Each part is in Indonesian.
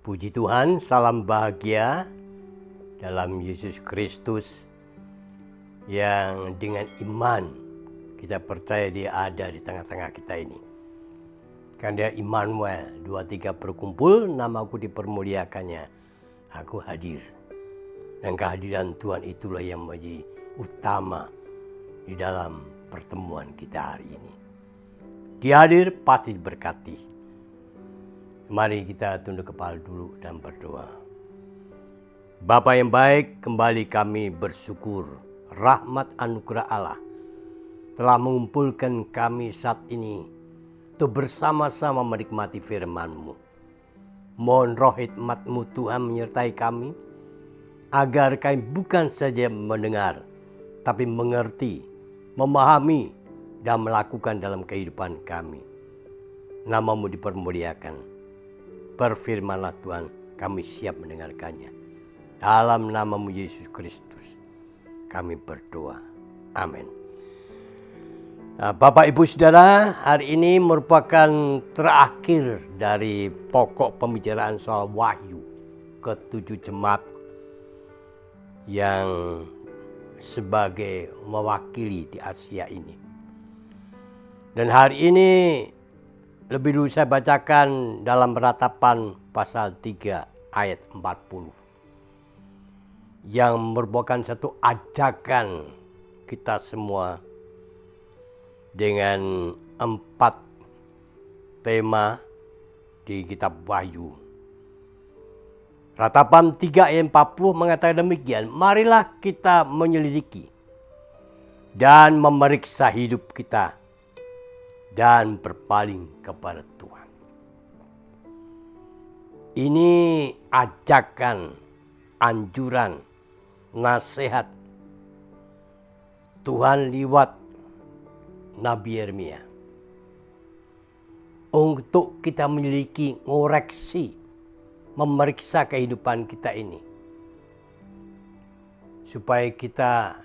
Puji Tuhan, salam bahagia dalam Yesus Kristus yang dengan iman kita percaya Dia ada di tengah-tengah kita ini. Karena Dia Immanuel, 2-3 berkumpul, namaku dipermuliakannya, aku hadir. Dan kehadiran Tuhan itulah yang menjadi utama di dalam pertemuan kita hari ini. Dia hadir pasti diberkati. Mari kita tunduk kepala dulu dan berdoa. Bapa yang baik, kembali kami bersyukur rahmat anugerah Allah telah mengumpulkan kami saat ini untuk bersama-sama menikmati firman-Mu. Mohon roh hikmat-Mu Tuhan menyertai kami, agar kami bukan saja mendengar, tapi mengerti, memahami, dan melakukan dalam kehidupan kami. Nama-Mu dipermuliakan. Berfirmanlah Tuhan, kami siap mendengarkannya. Dalam nama-Mu Yesus Kristus, kami berdoa. Amin. Nah, Bapak Ibu Saudara, hari ini merupakan terakhir dari pokok pembicaraan soal Wahyu ke-7 jemaat yang sebagai mewakili di Asia ini. Dan hari ini lebih dulu saya bacakan dalam Ratapan pasal 3 ayat 40. Yang merupakan satu ajakan kita semua dengan 4 tema di kitab Wahyu. Ratapan 3 ayat 40 mengatakan demikian, marilah kita menyelidiki dan memeriksa hidup kita dan berpaling kepada Tuhan. Ini ajakan, anjuran, nasihat Tuhan lewat Nabi Yeremia untuk kita memiliki ngoreksi, memeriksa kehidupan kita ini, supaya kita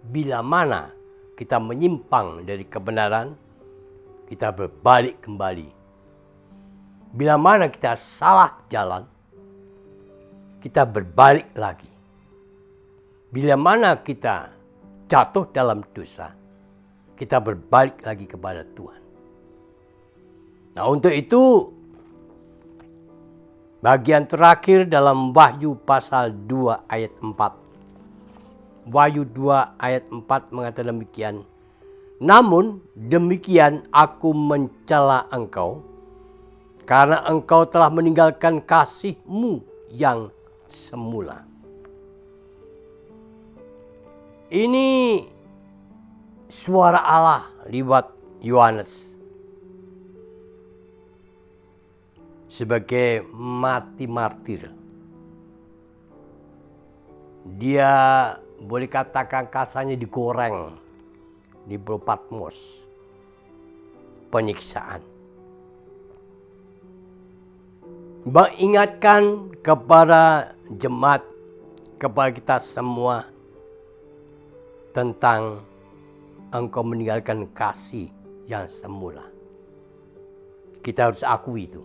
bila mana kita menyimpang dari kebenaran, kita berbalik kembali. Bila mana kita salah jalan, kita berbalik lagi. Bila mana kita jatuh dalam dosa, kita berbalik lagi kepada Tuhan. Nah, untuk itu bagian terakhir dalam Wahyu pasal 2 ayat 4. Wahyu 2 ayat 4 mengatakan demikian. Namun demikian aku mencela engkau, karena engkau telah meninggalkan kasih-Mu yang semula. Ini suara Allah lewat Yohanes sebagai mati martir. Dia boleh katakan kasarnya digoreng di Pulau Patmos, penyiksaan. Mengingatkan kepada jemaat, kepada kita semua tentang engkau meninggalkan kasih yang semula. Kita harus akui itu.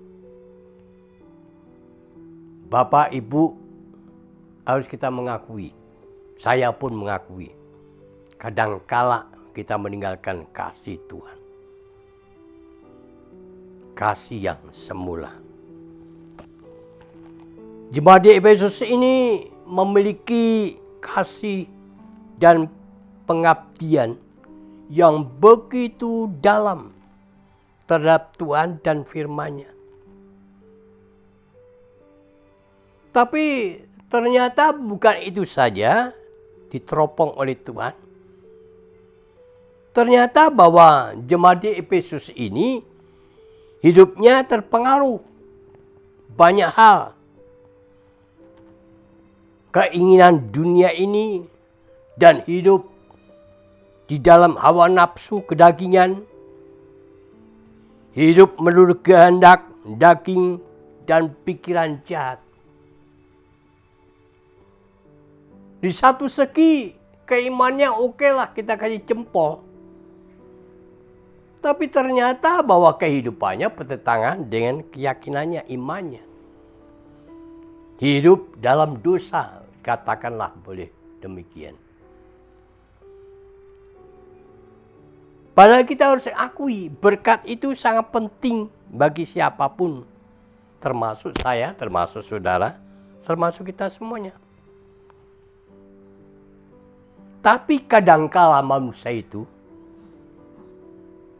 Bapak, Ibu, harus kita mengakui. Saya pun mengakui. Kadangkala kita meninggalkan kasih Tuhan. Kasih yang semula. Jemaat di Efesus ini memiliki kasih dan pengabdian yang begitu dalam terhadap Tuhan dan firman-Nya. Tapi ternyata bukan itu saja diteropong oleh Tuhan. Ternyata bahwa jemaat di Efesus ini hidupnya terpengaruh banyak hal. Keinginan dunia ini dan hidup di dalam hawa nafsu kedagingan. Hidup menurut kehendak daging dan pikiran jahat. Di satu segi keimannya oke lah, kita kasih jempol. Tapi ternyata bahwa kehidupannya bertentangan dengan keyakinannya, imannya. hidup dalam dosa, katakanlah boleh demikian. Padahal kita harus akui berkat itu sangat penting bagi siapapun, termasuk saya, termasuk saudara, termasuk kita semuanya. Tapi kadangkala manusia itu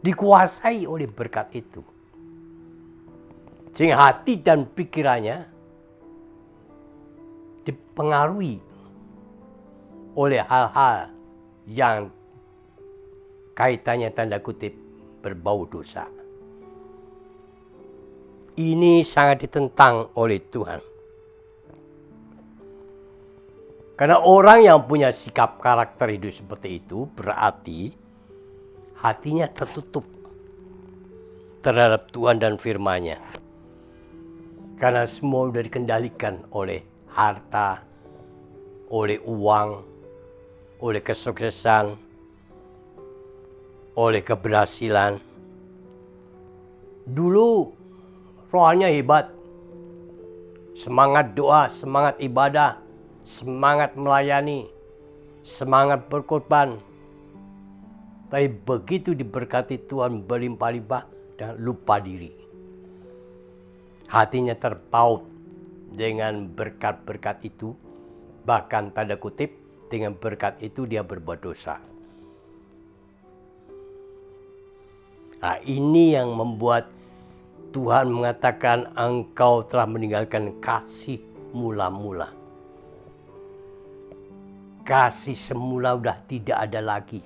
dikuasai oleh berkat itu. Sehingga hati dan pikirannya dipengaruhi oleh hal-hal yang kaitannya tanda kutip berbau dosa. Ini sangat ditentang oleh Tuhan. Karena orang yang punya sikap karakter hidup seperti itu berarti hatinya tertutup terhadap Tuhan dan firman-Nya. Karena semua sudah dikendalikan oleh harta, oleh uang, oleh kesuksesan, oleh keberhasilan. Dulu rohanya hebat, semangat doa, semangat ibadah, semangat melayani, semangat berkorban. Tapi begitu diberkati Tuhan berlimpah-limpah dan lupa diri. Hatinya terpaut dengan berkat-berkat itu, bahkan tanda kutip dengan berkat itu dia berbuat dosa. Nah, ini yang membuat Tuhan mengatakan engkau telah meninggalkan kasih mula-mula. Kasih semula sudah tidak ada lagi.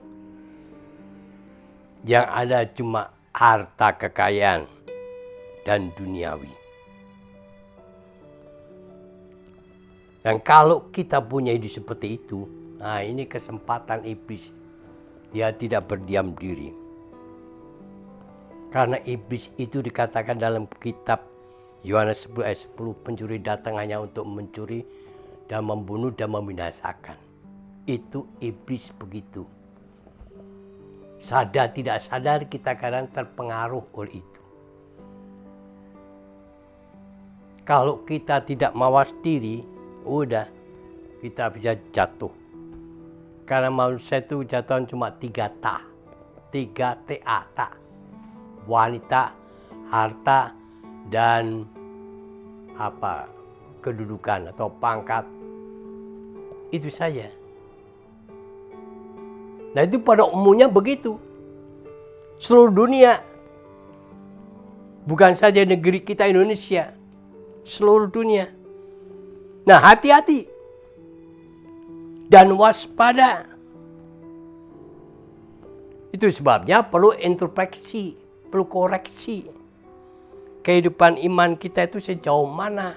Yang ada cuma harta kekayaan dan duniawi. Dan kalau kita punya hidup seperti itu, nah ini kesempatan iblis. Dia tidak berdiam diri. Karena iblis itu dikatakan dalam kitab Yohanes 10 ayat 10, pencuri datang hanya untuk mencuri dan membunuh dan membinasakan. Itu iblis begitu. Sadar tidak sadar kita kadang terpengaruh oleh itu. Kalau kita tidak mawas diri, udah kita bisa jatuh. Karena manusia itu jatuhan cuma 3 ta. 3 ta, ta. Wanita, harta, dan kedudukan atau pangkat. Itu saja. Nah itu pada umumnya begitu. Seluruh dunia. Bukan saja negeri kita Indonesia. Seluruh dunia. Nah hati-hati. Dan waspada. Itu sebabnya perlu introspeksi. Perlu koreksi. Kehidupan iman kita itu sejauh mana.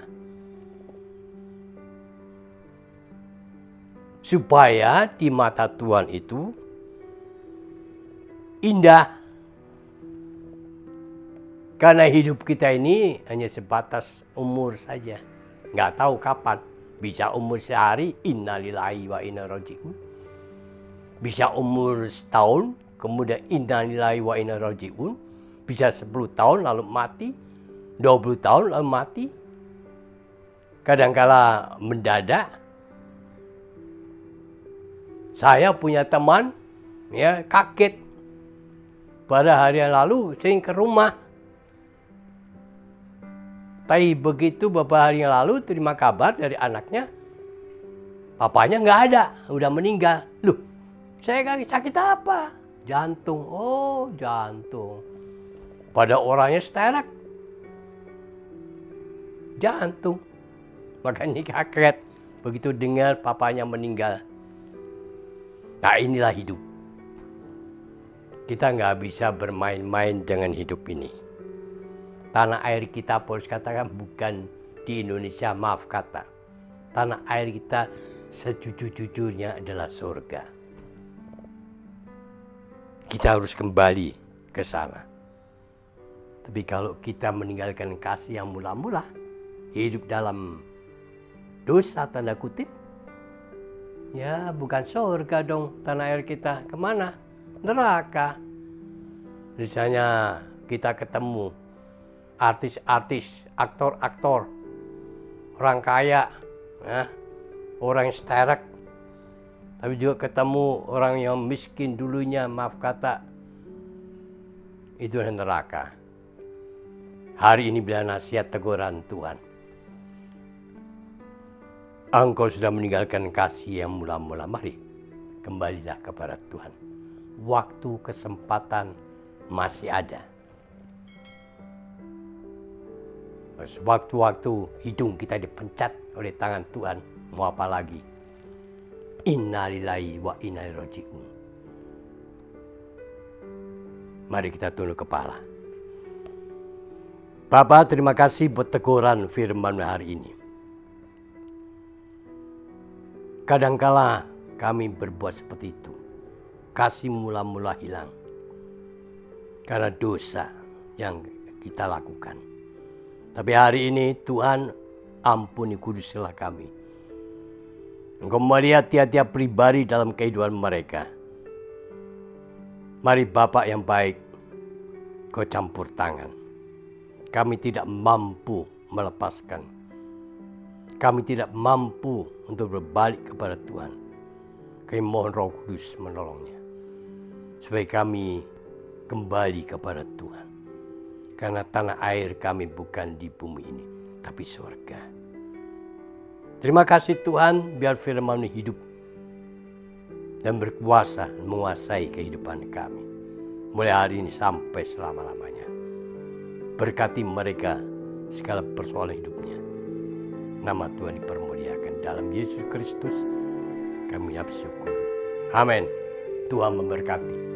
Supaya di mata Tuhan itu indah. Karena hidup kita ini hanya sebatas umur saja. Nggak tahu kapan. Bisa umur sehari, innalillahi wa inna raji'un. Bisa umur setahun, kemudian innalillahi wa inna raji'un. Bisa 10 tahun lalu mati. 20 tahun lalu mati. Kadangkala mendadak. Saya punya teman, ya kaget. Pada hari yang lalu saya ke rumah. Tapi begitu beberapa hari yang lalu terima kabar dari anaknya. Papanya nggak ada, udah meninggal. Loh, saya sakit apa? Jantung. Oh, jantung. Pada orangnya seterak. Jantung. Makanya kaget begitu dengar papanya meninggal. Nah inilah hidup. Kita nggak bisa bermain-main dengan hidup ini. Tanah air kita, Paulus katakan, bukan di Indonesia, maaf kata. Tanah air kita sejujur-jujurnya adalah surga. Kita harus kembali ke sana. Tapi kalau kita meninggalkan kasih yang mula-mula, hidup dalam dosa tanda kutip, ya bukan surga dong tanah air kita. Kemana? Neraka. Misalnya kita ketemu artis-artis, aktor-aktor, orang kaya, orang yang seterek, tapi juga ketemu orang yang miskin dulunya, maaf kata, itu neraka. Hari ini bila nasihat teguran Tuhan, engkau sudah meninggalkan kasih yang mula-mula, mari kembalilah kepada Tuhan. Waktu kesempatan masih ada. Waktu-waktu hidung kita dipencet oleh tangan Tuhan, mau apa lagi? Innalillahi wa inna ilaihi raji'un. Mari kita tunduk kepala. Bapa, terima kasih buat teguran firman hari ini. Kadangkala kami berbuat seperti itu. Kasih mula-mula hilang. Karena dosa yang kita lakukan. Tapi hari ini Tuhan ampuni, kudusilah kami. Engkau melihat tiap-tiap pribadi dalam kehidupan mereka. Mari Bapak yang baik, Kau campur tangan. Kami tidak mampu melepaskan. Kami tidak mampu untuk berbalik kepada Tuhan. Kami mohon Roh Kudus menolongnya. Supaya kami kembali kepada Tuhan. Karena tanah air kami bukan di bumi ini, tapi surga. Terima kasih Tuhan, biar firman hidup dan berkuasa menguasai kehidupan kami. Mulai hari ini sampai selama-lamanya. Berkati mereka segala persoalan hidupnya. Nama Tuhan dipermuliakan. Dalam Yesus Kristus kami bersyukur. Amin. Tuhan memberkati.